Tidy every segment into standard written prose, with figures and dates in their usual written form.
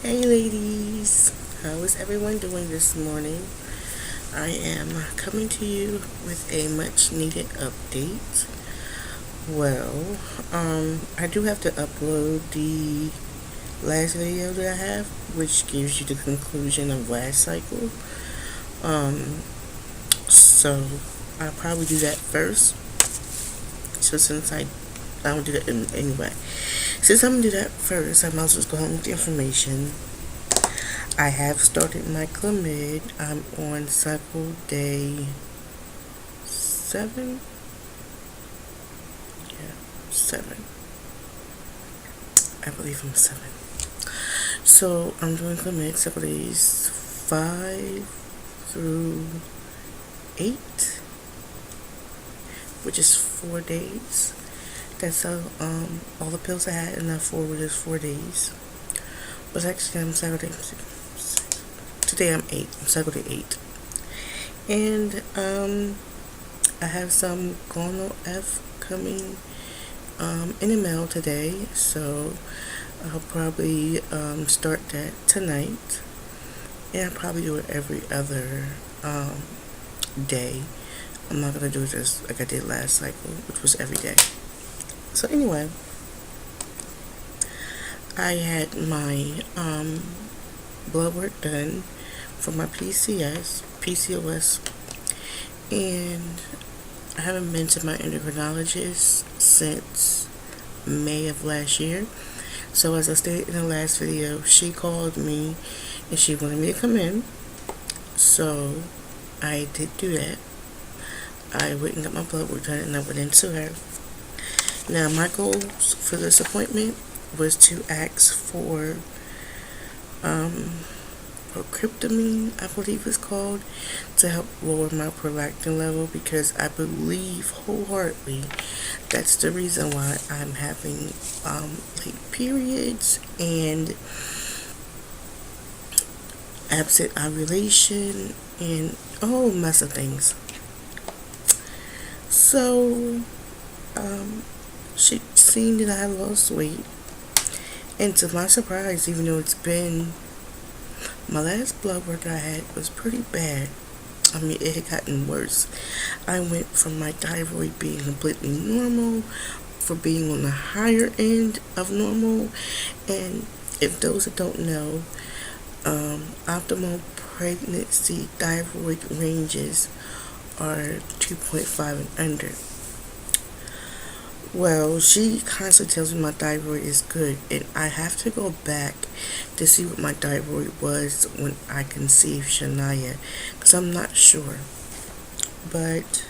Hey ladies, how is everyone doing this morning? I am coming to you with a much needed update. Well, I do have to upload the last video that I have, which gives you the conclusion of last cycle. Um, so I'll probably do that first. So since I don't do that anyway. Since I'm gonna do that first, I might as well go home with the information. I have started my Clomid. I'm on cycle day 7. Yeah, 7. I believe I'm 7. So I'm doing Clomid cycle days 5 through 8, which is 4 days. That's all the pills I had, and that 4 were just 4 days. But actually, I'm cycle day 6. Today I'm 8. I'm cycle day 8. And I have some Clomid F coming in the mail today, so I'll probably start that tonight, and I'll probably do it every other day. I'm not gonna do it just like I did last cycle, which was every day. So anyway, I had my blood work done for my PCOS, and I haven't been to my endocrinologist since May of last year. So as I stated in the last video, she called me and she wanted me to come in. So I did do that. I went and got my blood work done, and I went into her. Now my goals for this appointment was to ask for cryptamine, I believe it's called, to help lower my prolactin level, because I believe wholeheartedly that's the reason why I'm having late periods and absent ovulation and a whole mess of things. So she seen that I lost weight, and to my surprise, even though it's been, my last blood work I had was pretty bad. I mean, it had gotten worse. I went from my thyroid being completely normal, for being on the higher end of normal. And if those that don't know, optimal pregnancy thyroid ranges are 2.5 and under. Well, she constantly tells me my thyroid is good, and I have to go back to see what my thyroid was when I conceived Shania, because I'm not sure. But,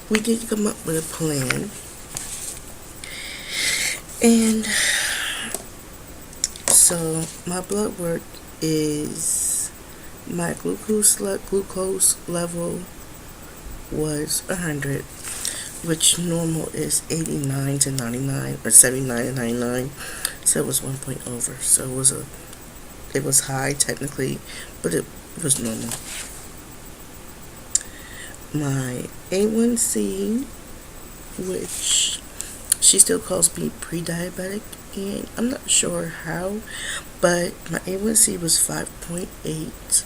we did come up with a plan, and so my blood work is, my glucose level was 100, which normal is 89 to 99, or 79 to 99. So it was 1 point over. So it was high technically, but it was normal. My A1C, which she still calls me pre-diabetic, and I'm not sure how, but my A1C was 5.8.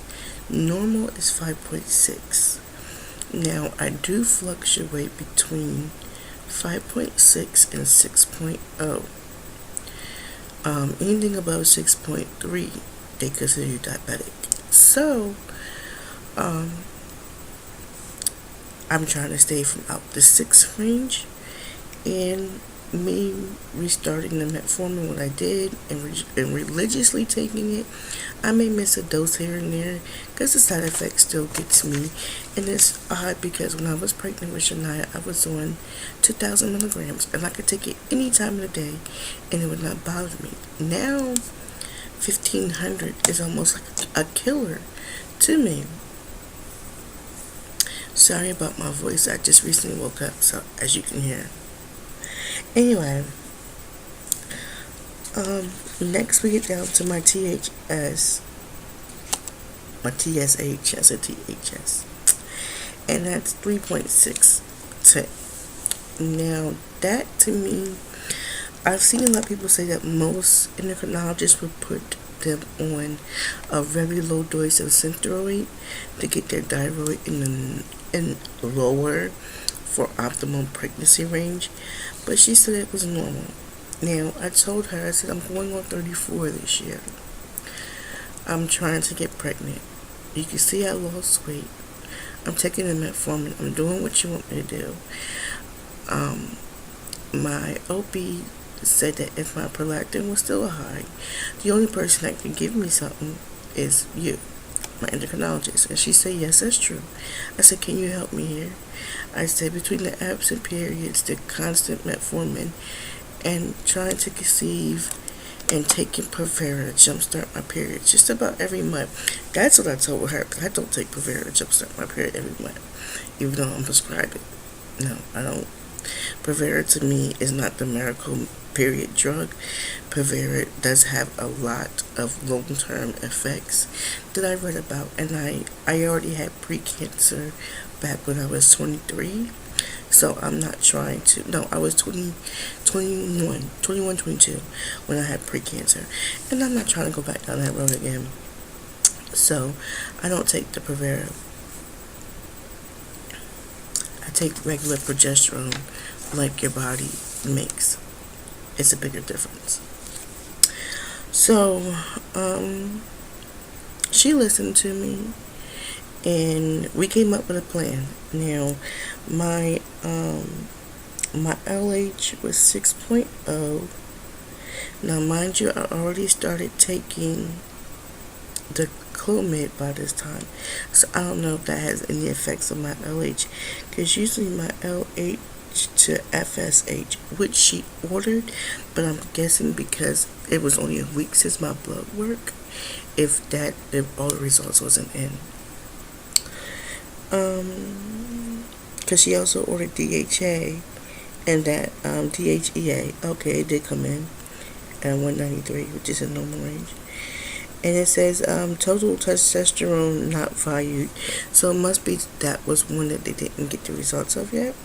Normal is 5.6. Now, I do fluctuate between 5.6 and 6.0. Anything above 6.3, they consider you diabetic. So, I'm trying to stay from out the 6 range, and me restarting the metformin, what I did, and religiously taking it, I may miss a dose here and there because the side effect still gets me. And it's odd because when I was pregnant with Shania, I was on 2,000 milligrams, and I could take it any time of the day and it would not bother me. Now 1,500 is almost like a killer to me. Sorry about my voice, I just recently woke up, so as you can hear. Anyway, next we get down to my THS, my TSH, I said THS. and that's 3.6 to. Now, that to me, I've seen a lot of people say that most endocrinologists would put them on a very low dose of synthroid to get their thyroid in lower for optimal pregnancy range, but she said it was normal. Now, I told her, I said, I'm going on 34 this year. I'm trying to get pregnant. You can see I lost weight. I'm taking the metformin. I'm doing what you want me to do. My OB said that if my prolactin was still high, the only person that can give me something is you, my endocrinologist. And she said, yes, that's true. I said, can you help me here? I said, between the absent periods, the constant metformin, and trying to conceive and taking Provera to jumpstart my period just about every month. That's what I told her. I don't take Provera to jumpstart my period every month, even though I'm prescribed it. No, I don't. Provera to me is not the miracle period drug. Provera does have a lot of long-term effects that I read about, and I already had pre-cancer back when I was 23. So I'm not trying to, no, I was 21, 22 when I had pre-cancer. And I'm not trying to go back down that road again. So I don't take the Provera. I take regular progesterone like your body makes. It's a bigger difference. So, she listened to me and we came up with a plan. Now, my LH was 6.0. Now, mind you, I already started taking the Clomid by this time, so I don't know if that has any effects on my LH, because usually my LH to FSH, which she ordered, but I'm guessing because it was only a week since my blood work, if all the results wasn't in. Because she also ordered DHA and that DHEA. Okay, it did come in at 193, which is a normal range. And it says total testosterone not valued. So it must be that was one that they didn't get the results of yet.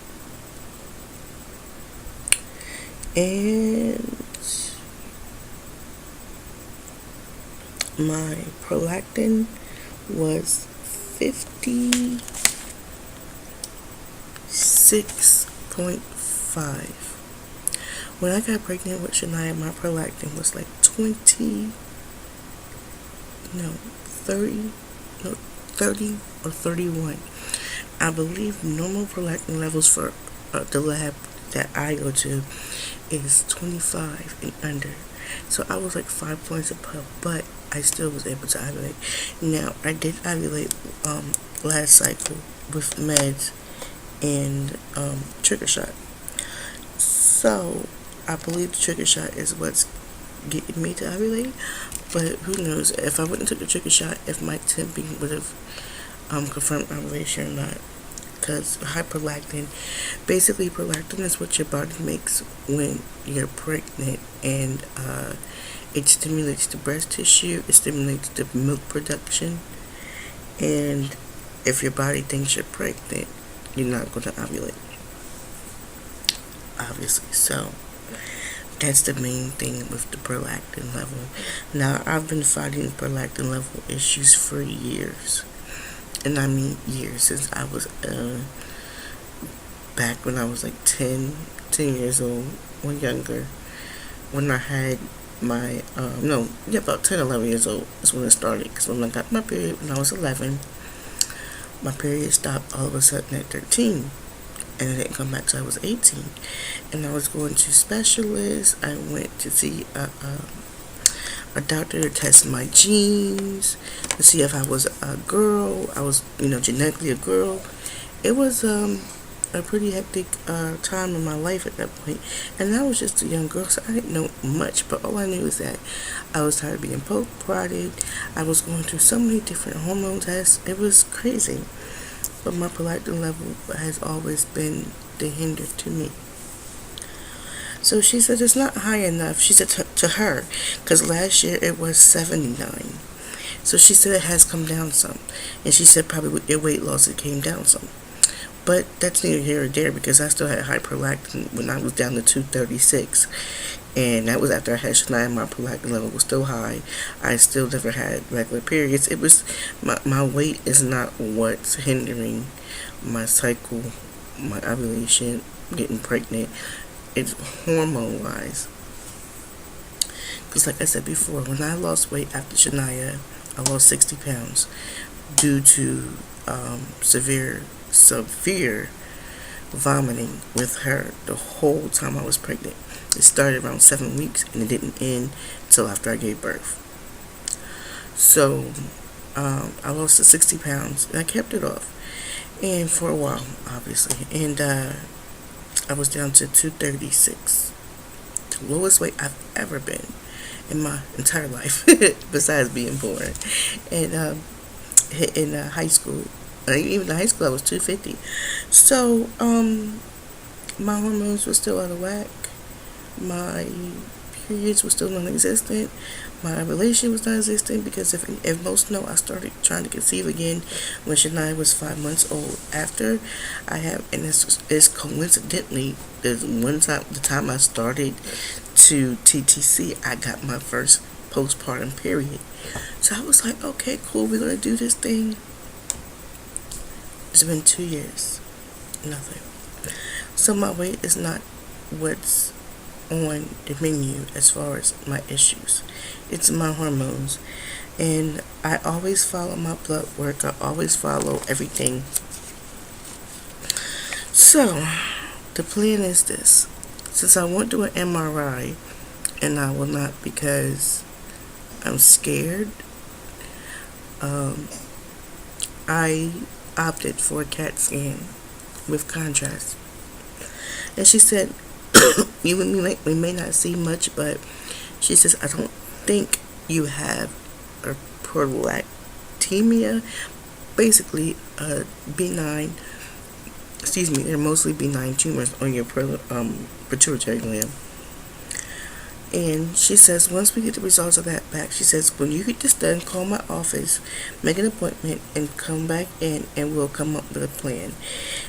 And my prolactin was 56.5. When I got pregnant with Shania, my prolactin was like 30 or 31. I believe normal prolactin levels for the lab that I go to is 25 and under. So I was like 5 points above, but I still was able to ovulate. Now, I did ovulate last cycle with meds and trigger shot. So I believe the trigger shot is what's getting me to ovulate. But who knows? If I wouldn't took the trigger shot, if my temping would have confirmed ovulation or not. Because prolactin is what your body makes when you're pregnant, and it stimulates the breast tissue, it stimulates the milk production, and if your body thinks you're pregnant, you're not going to ovulate, obviously. So that's the main thing with the prolactin level. Now, I've been fighting prolactin level issues for years. And I mean years, since I was back when I was like 10 years old or younger, when I had my about 10, 11 years old is when it started. Because when I got my period when I was 11, my period stopped all of a sudden at 13, and it didn't come back till I was 18. And I was going to specialists. I went to see a doctor to test my genes to see if I was a girl. I was, genetically a girl. It was a pretty hectic time in my life at that point. And I was just a young girl, so I didn't know much. But all I knew is that I was tired of being poked, prodded. I was going through so many different hormone tests. It was crazy. But my prolactin level has always been the hinder to me. So she said it's not high enough. She said to her, because last year it was 79. So she said it has come down some. And she said probably with your weight loss it came down some. But that's neither here or there because I still had hyperlactin when I was down to 236. And that was after I had Shania. My prolactin level was still high. I still never had regular periods. It was my weight is not what's hindering my cycle, my ovulation, getting pregnant. It's hormone wise. Because like I said before, when I lost weight after Shania, I lost 60 pounds due to severe vomiting with her the whole time I was pregnant. It started around 7 weeks and it didn't end until after I gave birth. So I lost the 60 pounds and I kept it off, and for a while, obviously. And I was down to 236, the lowest weight I've ever been in my entire life, besides being born. And in high school, even in high school, I was 250. So my hormones were still out of whack. My periods were still non-existent. My relation was non-existent because if most know, I started trying to conceive again when Shania was 5 months old. After I have, and it's coincidentally the time I started to TTC, I got my first postpartum period. So I was like, okay, cool, we're gonna do this thing. It's been 2 years, nothing. So my weight is not what's on the menu as far as my issues. It's my hormones. And I always follow my blood work. I always follow everything. So the plan is this. Since I won't do an MRI, and I will not because I'm scared, I opted for a CAT scan with contrast. And she said, we may not see much, but she says, I don't think you have a prolactemia, basically a benign, they're mostly benign tumors on your pituitary gland. And she says, once we get the results of that back, she says, when you get this done, call my office, make an appointment, and come back in, and we'll come up with a plan.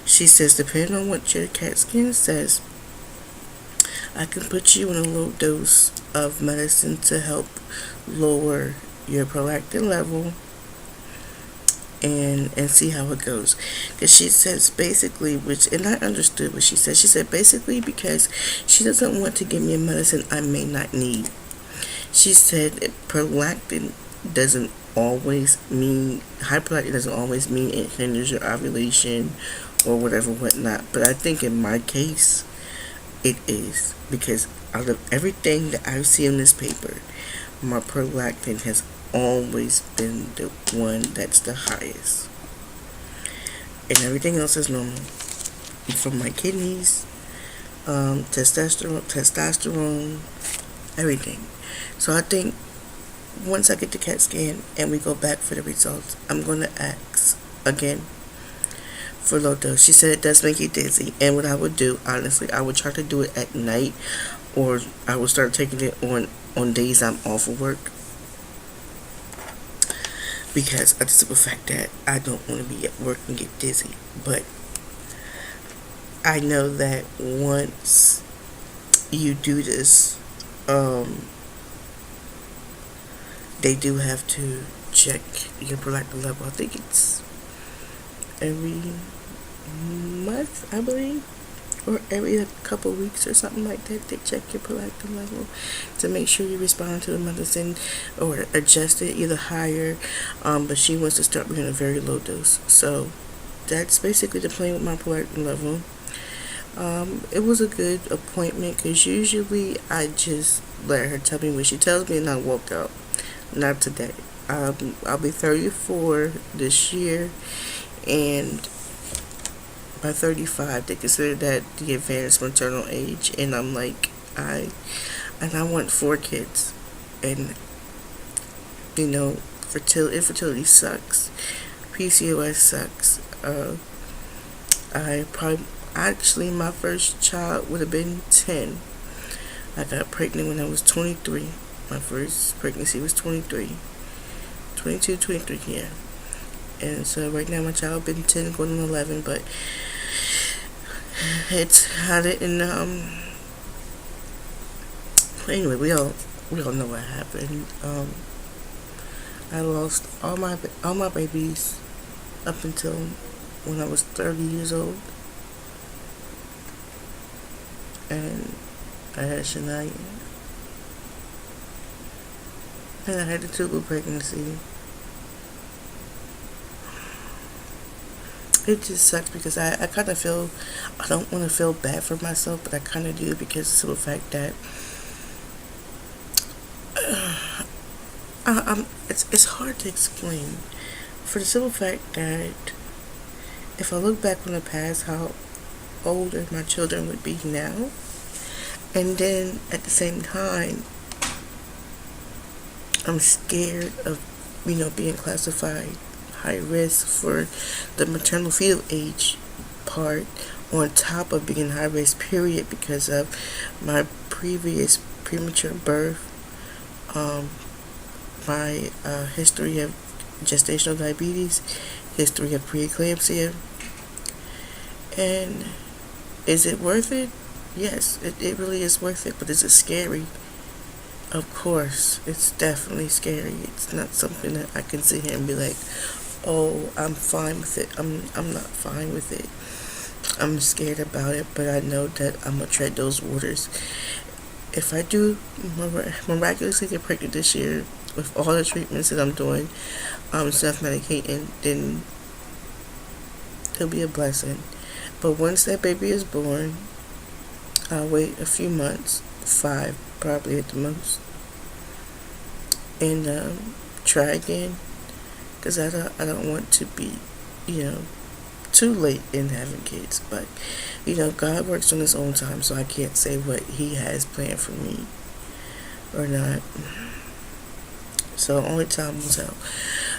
She says, depending on what your CAT scan says, I can put you on a low dose of medicine to help lower your prolactin level and see how it goes. Because she says basically, and I understood what she said. She said basically because she doesn't want to give me a medicine I may not need. She said prolactin doesn't always mean, hyperlactin doesn't always mean it hinders your ovulation or whatever, whatnot. But I think in my case, it is, because out of everything that I've seen in this paper, my prolactin has always been the one that's the highest, and everything else is normal. From my kidneys, testosterone, everything. So I think once I get the CAT scan and we go back for the results, I'm going to ask again for low dose. She said it does make you dizzy, and what I would do, honestly, I would try to do it at night, or I would start taking it on days I'm off of work, because of the simple fact that I don't want to be at work and get dizzy. But I know that once you do this, they do have to check your prolactin level. I think it's every month, I believe, or every couple weeks or something like that. They check your prolactin level to make sure you respond to the medicine or adjust it either higher. But she wants to start me on a very low dose. So that's basically the plan with my prolactin level. It was a good appointment because usually I just let her tell me what she tells me and I walk out. Not today. I'll be 34 this year, and by 35 they consider that the advanced maternal age, and I'm like, I want 4 kids, and infertility sucks, PCOS sucks. Actually my first child would have been 10. I got pregnant when I was 23. My first pregnancy was 22, 23, yeah. And so right now my child been 10 going on 11, but it's had it in anyway, we all know what happened. I lost all my babies up until when I was 30 years old, and I had Shania, and I had the tubal pregnancy. It just sucks because I kind of feel, I don't want to feel bad for myself, but I kind of do because of the fact that it's hard to explain. For the simple fact that if I look back on the past, how older my children would be now, and then at the same time, I'm scared of, being classified high risk for the maternal fetal age part, on top of being high risk period because of my previous premature birth, my history of gestational diabetes, history of preeclampsia. And is it worth it? Yes, it really is worth it, but is it scary? Of course, it's definitely scary. It's not something that I can sit here and be like, oh, I'm fine with it. I'm not fine with it. I'm scared about it, but I know that I'm gonna tread those waters. If I do miraculously get pregnant this year with all the treatments that I'm doing, self-medicating, then it'll be a blessing. But once that baby is born, I'll wait a few months, 5 probably at the most, and try again, because I don't want to be, too late in having kids. But God works on his own time, so I can't say what he has planned for me or not. So only time will tell.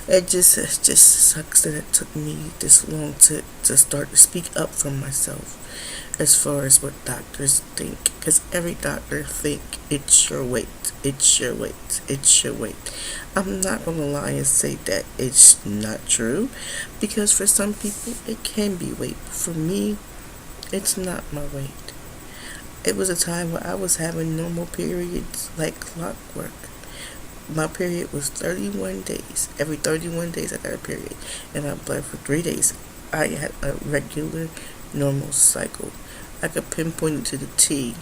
It just sucks that it took me this long to start to speak up for myself as far as what doctors think, because every doctor think it's your weight, it's your weight, it's your weight. I'm not gonna lie and say that it's not true, because for some people it can be weight. For me, it's not my weight. It was a time where I was having normal periods like clockwork. My period was 31 days. Every 31 days I got a period, and I bled for 3 days. I had a regular, normal cycle. I could pinpoint it to the T,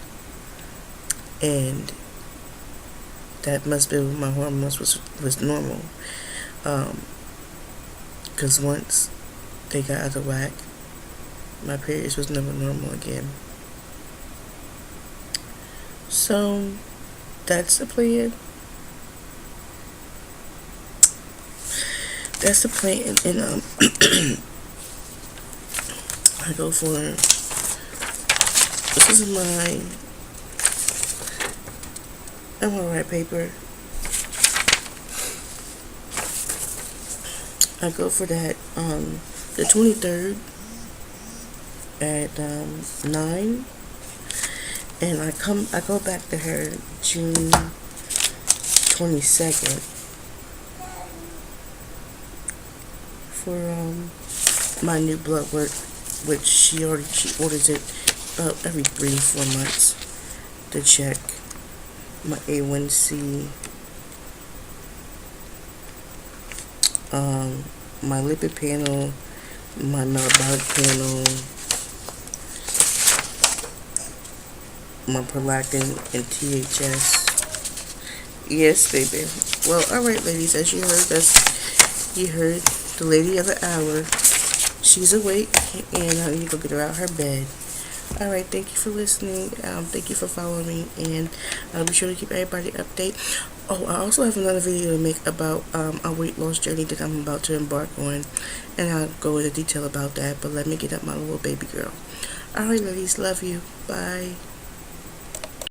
and that must be when my hormones was normal. Because once they got out of whack, my periods was never normal again. So that's the plan. That's the plan, and I go for, this is my MRI paper. I go for that the 23rd at 9, and I go back to her June 22nd for my new blood work, which she orders it about every 3 to 4 months to check my A1C, my lipid panel, my metabolic panel, my prolactin and THS. Yes, baby. Well, alright, ladies, as you heard the lady of the hour. She's awake, and I need to go get her out of her bed. Alright, thank you for listening. Thank you for following me, and I'll be sure to keep everybody update. Oh, I also have another video to make about a weight loss journey that I'm about to embark on, and I'll go into detail about that. But let me get up my little baby girl. Alright, ladies, love you. Bye.